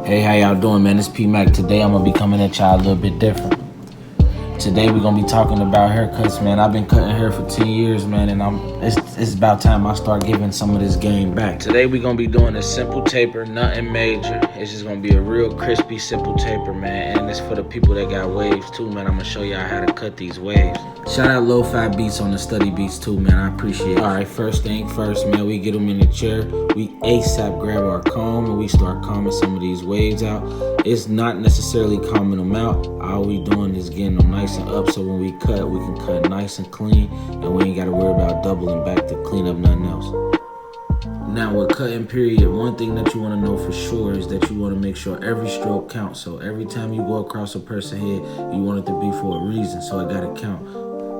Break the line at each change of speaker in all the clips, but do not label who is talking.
Hey, how y'all doing, man? It's P Mac. Today I'm gonna be coming at y'all a little bit different. Today we're gonna be talking about haircuts, man. I've been cutting hair for 10 years, man, and it's about time I start giving some of this game back. Today we're gonna be doing a simple taper, nothing major. It's just gonna be a real crispy, simple taper, man. And it's for the people that got waves too, man. I'm gonna show y'all how to cut these waves. Shout out Lo-Fi Beats on the study beats too, man. I appreciate it. All right, first thing first, man. We get them in the chair. We ASAP grab our comb and we start combing some of these waves out. It's not necessarily combing them out. All we doing is getting them nice and up, so when we cut, we can cut nice and clean, and we ain't got to worry about doubling back to clean up nothing else. Now with cutting period, one thing that you want to know for sure is that you want to make sure every stroke counts. So every time you go across a person's head, you want it to be for a reason, so it got to count.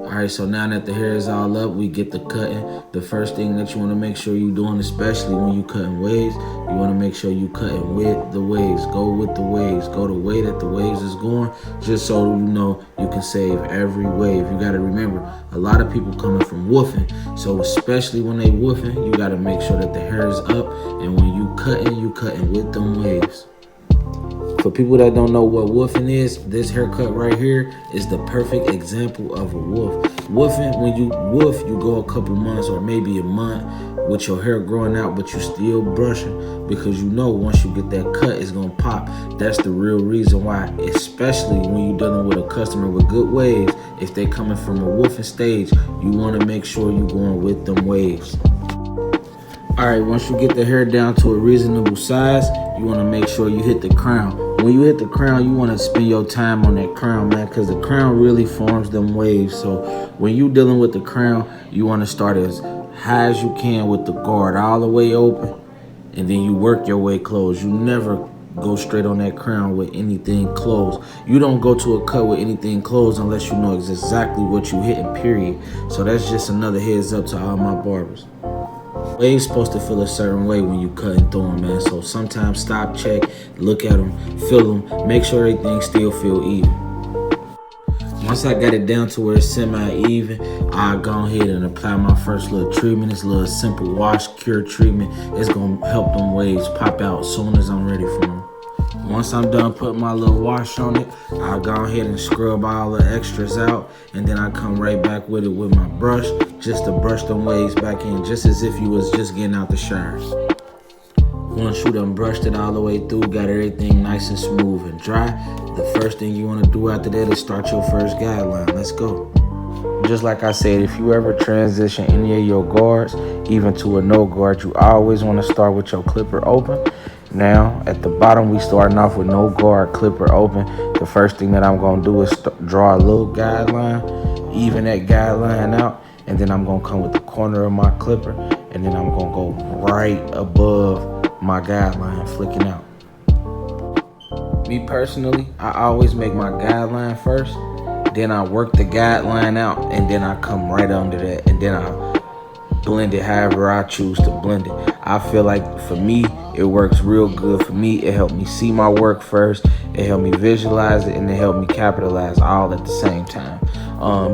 All right, so now that the hair is all up, we get the cutting. The first thing that you want to make sure you're doing, especially when you cutting waves, you want to make sure you cutting with the waves. Go with the waves. Go the way that the waves is going, just so you know you can save every wave. You got to remember, a lot of people coming from woofing, so especially when they woofing, you got to make sure that the hair is up, and when you cutting with them waves. For people that don't know what woofing is, this haircut right here is the perfect example of a woof. Woofing, when you woof, you go a couple months or maybe a month with your hair growing out, but you still brushing, because you know once you get that cut, it's gonna pop. That's the real reason why, especially when you're dealing with a customer with good waves. If they coming from a woofing stage, you wanna make sure you're going with them waves. All right, once you get the hair down to a reasonable size, you want to make sure you hit the crown. When you hit the crown, you want to spend your time on that crown, man, because the crown really forms them waves. So when you dealing with the crown, you want to start as high as you can with the guard all the way open, and then you work your way closed. You never go straight on that crown with anything closed. You don't go to a cut with anything closed unless you know exactly what you hitting, period. So that's just another heads up to all my barbers. Waves supposed to feel a certain way when you cut and throw them, man. So sometimes stop, check, look at them, feel them, make sure everything still feel even. Once I got it down to where it's semi-even, I'll go ahead and apply my first little treatment. This little simple wash cure treatment. It's gonna help them waves pop out as soon as I'm ready for them. Once I'm done putting my little wash on it, I'll go ahead and scrub all the extras out, and then I come right back with it with my brush, just to brush them waves back in, just as if you was just getting out the shower. Once you done brushed it all the way through, got everything nice and smooth and dry, the first thing you want to do after that is start your first guideline. Let's go. Just like I said, if you ever transition any of your guards, even to a no guard, you always want to start with your clipper open. Now, at the bottom, we starting off with no guard, clipper open. The first thing that I'm going to do is draw a little guideline, even that guideline out, and then I'm going to come with the corner of my clipper, and then I'm going to go right above my guideline, flicking out. Me personally, I always make my guideline first, then I work the guideline out, and then I come right under that, and then I blend it however I choose to blend it. I feel like for me, it works real good for me. It helped me see my work first, it helped me visualize it, and it helped me capitalize all at the same time.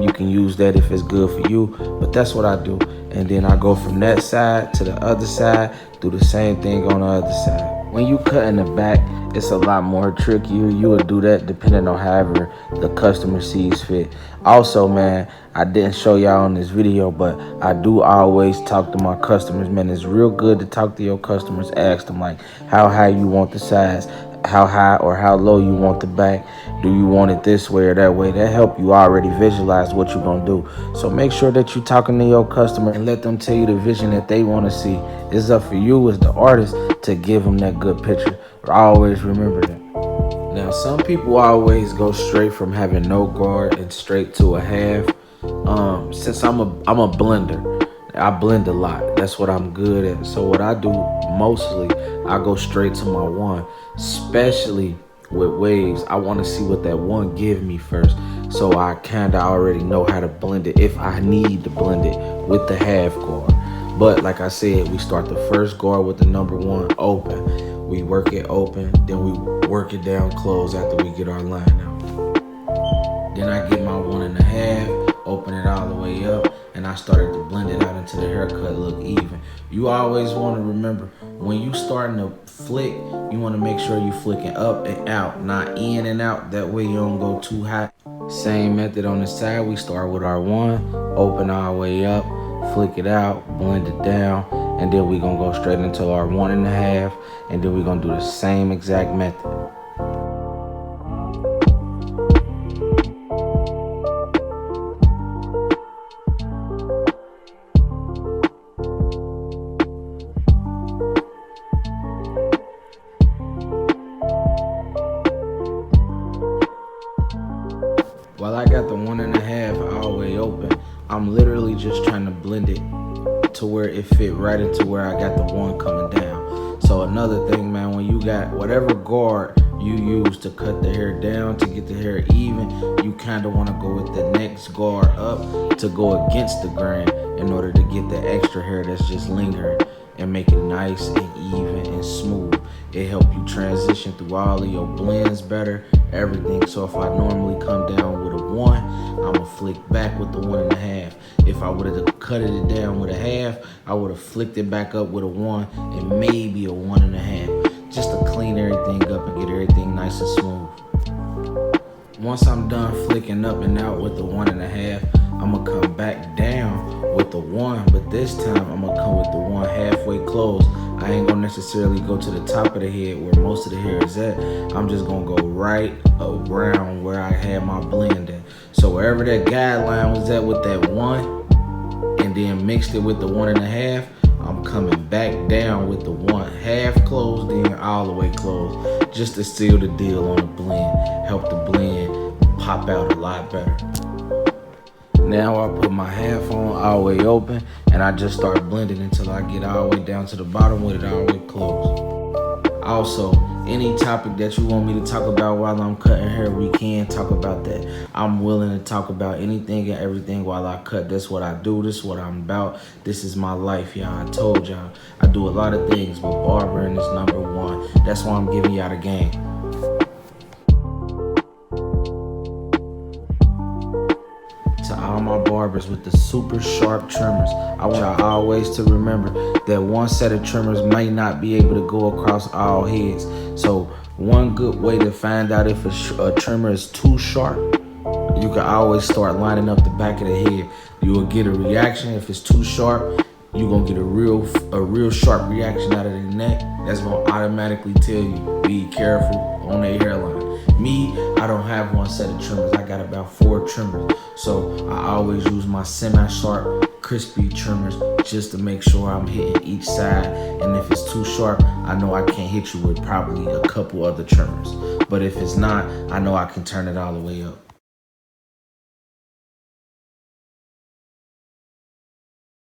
You can use that if it's good for you, but that's what I do. And then I go from that side to the other side, do the same thing on the other side. When you cut in the back, it's a lot more trickier. You would do that depending on however the customer sees fit. Also, man, I didn't show y'all on this video, but I do always talk to my customers, man. It's real good to talk to your customers. Ask them like how high you want the size, how high or how low you want the back. Do you want it this way or that way? That help you already visualize what you're gonna do. So make sure that you're talking to your customer and let them tell you the vision that they want to see. It's up for you as the artist to give them that good picture. But always remember that. Now, some people always go straight from having no guard and straight to a half. Since I'm a blender, I blend a lot. That's what I'm good at. So what I do mostly, I go straight to my one, especially with waves. I want to see what that one give me first, so I kind of already know how to blend it if I need to blend it with the half guard. But like I said, we start the first guard with the number one open. We work it open, then we work it down close after we get our line out. Then I get my 1.5, open it all the way up, and I started to blend it out until the haircut look even. You always want to remember, when you starting to flick, you want to make sure you flicking up and out, not in and out. That way you don't go too high. Same method on the side. We start with our 1, open our way up, flick it out, blend it down, and then we gonna go straight into our 1.5, and then we gonna do the same exact method. While I got the 1.5 all the way open, I'm literally just trying to blend it to where it fit right into where I got the 1 coming down. So another thing, man, when you got whatever guard you use to cut the hair down to get the hair even, you kind of want to go with the next guard up to go against the grain in order to get the extra hair that's just lingering and make it nice and even and smooth. It helps you transition through all of your blends better, everything. So if I normally come down with a 1, I'ma flick back with the 1.5. If I would have cut it down with a 1/2, I would have flicked it back up with a 1 and maybe a 1.5, just to clean everything up and get everything nice and smooth. Once I'm done flicking up and out with the 1.5, I'ma come back down with the 1, but this time I'ma come with the 1 halfway closed. I ain't gonna necessarily go to the top of the head where most of the hair is at. I'm just gonna go right around where I had my blend at. So wherever that guideline was at with that 1, and then mixed it with the 1.5, I'm coming back down with the 1 half closed, then all the way closed, just to seal the deal on the blend. Help the blend pop out a lot better. Now I put my half on all the way open, and I just start blending until I get all the way down to the bottom with it all the way closed. Also, any topic that you want me to talk about while I'm cutting hair, we can talk about that. I'm willing to talk about anything and everything while I cut. That's what I do. This is what I'm about. This is my life, y'all. I told y'all. I do a lot of things, but barbering is #1. That's why I'm giving y'all the game. To all my barbers with the super sharp trimmers, I want y'all always to remember that one set of trimmers might not be able to go across all heads. So one good way to find out if a trimmer is too sharp, you can always start lining up the back of the head. You will get a reaction. If it's too sharp, you're gonna get a real sharp reaction out of the neck. That's gonna automatically tell you, be careful on their hairline. Me, I don't have one set of trimmers. I got about 4 trimmers. So I always use my semi-sharp, crispy trimmers just to make sure I'm hitting each side. And if it's too sharp, I know I can't hit you with probably a couple other trimmers. But if it's not, I know I can turn it all the way up.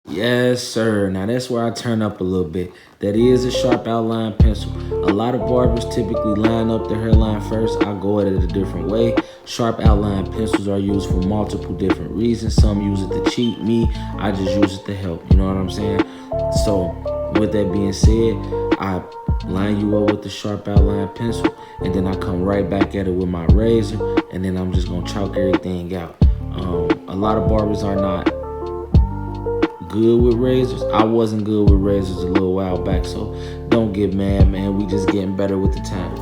Yes, sir. Now that's where I turn up a little bit. That is a sharp outline pencil. A lot of barbers typically line up their hairline first. I go at it a different way. Sharp outline pencils are used for multiple different reasons. Some use it to cheat. Me, I just use it to help. You know what I'm saying? So with that being said, I line you up with the sharp outline pencil, and then I come right back at it with my razor, and then I'm just gonna chalk everything out. A lot of barbers are not good with razors. I wasn't good with razors a little while back, so don't get mad, man. We just getting better with the time.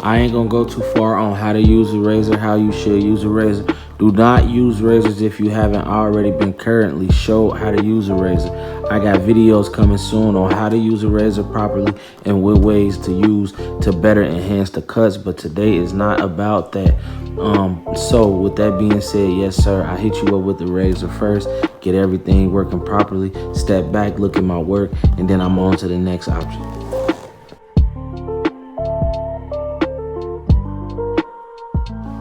I ain't gonna go too far on how to use a razor, how you should use a razor. Do not use razors if you haven't already been currently showed how to use a razor. I got videos coming soon on how to use a razor properly and what ways to use to better enhance the cuts, but today is not about that. So with that being said, yes sir, I hit you up with the razor first, get everything working properly, step back, look at my work, and then I'm on to the next option.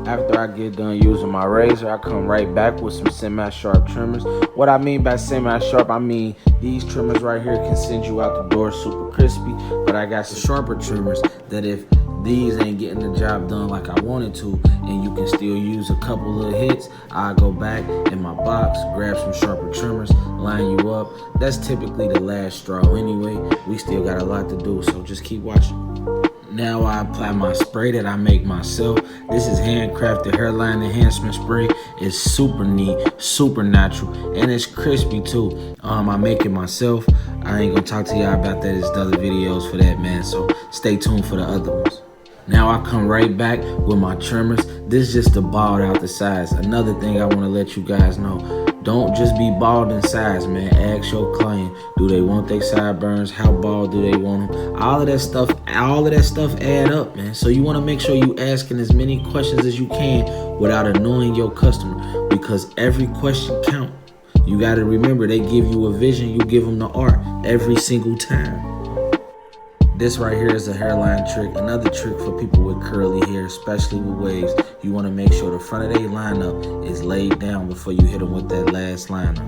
After I get done using my razor, I come right back with some semi-sharp trimmers. What I mean by semi-sharp, I mean these trimmers right here can send you out the door super crispy, but I got some sharper trimmers that if these ain't getting the job done like I wanted to, and you can still use a couple of hits, I go back in my box, grab some sharper trimmers, line you up. That's typically the last straw anyway. We still got a lot to do, so just keep watching. Now I apply my spray that I make myself. This is handcrafted hairline enhancement spray. It's super neat, super natural, and it's crispy too. I make it myself. I ain't gonna talk to y'all about that. There's other videos for that, man. So stay tuned for the other ones. Now I come right back with my trimmers. This is just to bald out the sides. Another thing I want to let you guys know. Don't just be bald in sides, man. Ask your client, do they want their sideburns? How bald do they want them? All of that stuff add up, man. So you want to make sure you asking as many questions as you can without annoying your customer, because every question counts. You got to remember, they give you a vision, you give them the art every single time. This right here is a hairline trick. Another trick for people with curly hair, especially with waves. You want to make sure the front of their lineup is laid down before you hit them with that last lineup.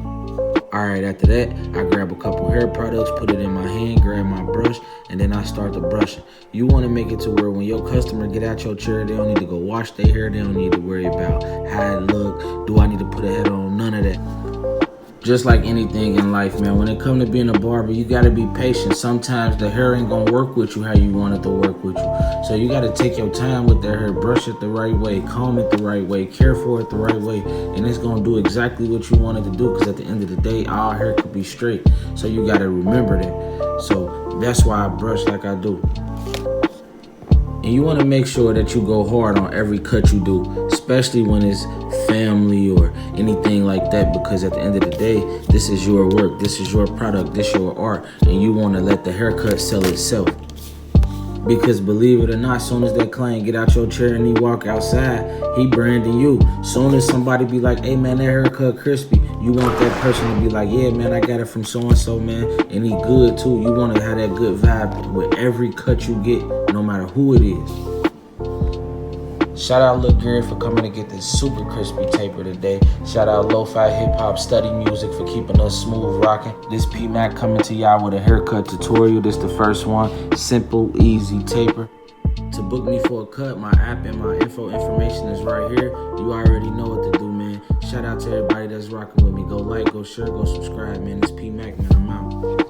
All right, after that, I grab a couple hair products, put it in my hand, grab my brush, and then I start the brushing. You want to make it to where when your customer get out your chair, they don't need to go wash their hair. They don't need to worry about how it look. Do I need to put a head on? None of that. Just like anything in life, man, when it comes to being a barber, you gotta be patient. Sometimes the hair ain't gonna work with you how you want it to work with you. So you gotta take your time with their hair, brush it the right way, comb it the right way, care for it the right way, and it's gonna do exactly what you want it to do, because at the end of the day, all hair could be straight. So you gotta remember that. So that's why I brush like I do. And you want to make sure that you go hard on every cut you do, especially when it's family or anything like that, because at the end of the day, this is your work, this is your product, this is your art, and you want to let the haircut sell itself. Because believe it or not, soon as that client get out your chair and he walk outside, he branding you. Soon as somebody be like, hey man, that haircut crispy, you want that person to be like, yeah man, I got it from so-and-so, man, and he good too. You want to have that good vibe with every cut you get, no matter who it is. Shout out Lil Gary for coming to get this super crispy taper today. Shout out Lo-Fi Hip Hop Study Music for keeping us smooth rocking. This P-Mac coming to y'all with a haircut tutorial. This the first one. Simple, easy taper. To book me for a cut, my app and my information is right here. You already know what to do, man. Shout out to everybody that's rocking with me. Go like, go share, go subscribe, man. This P-Mac, man, I'm out.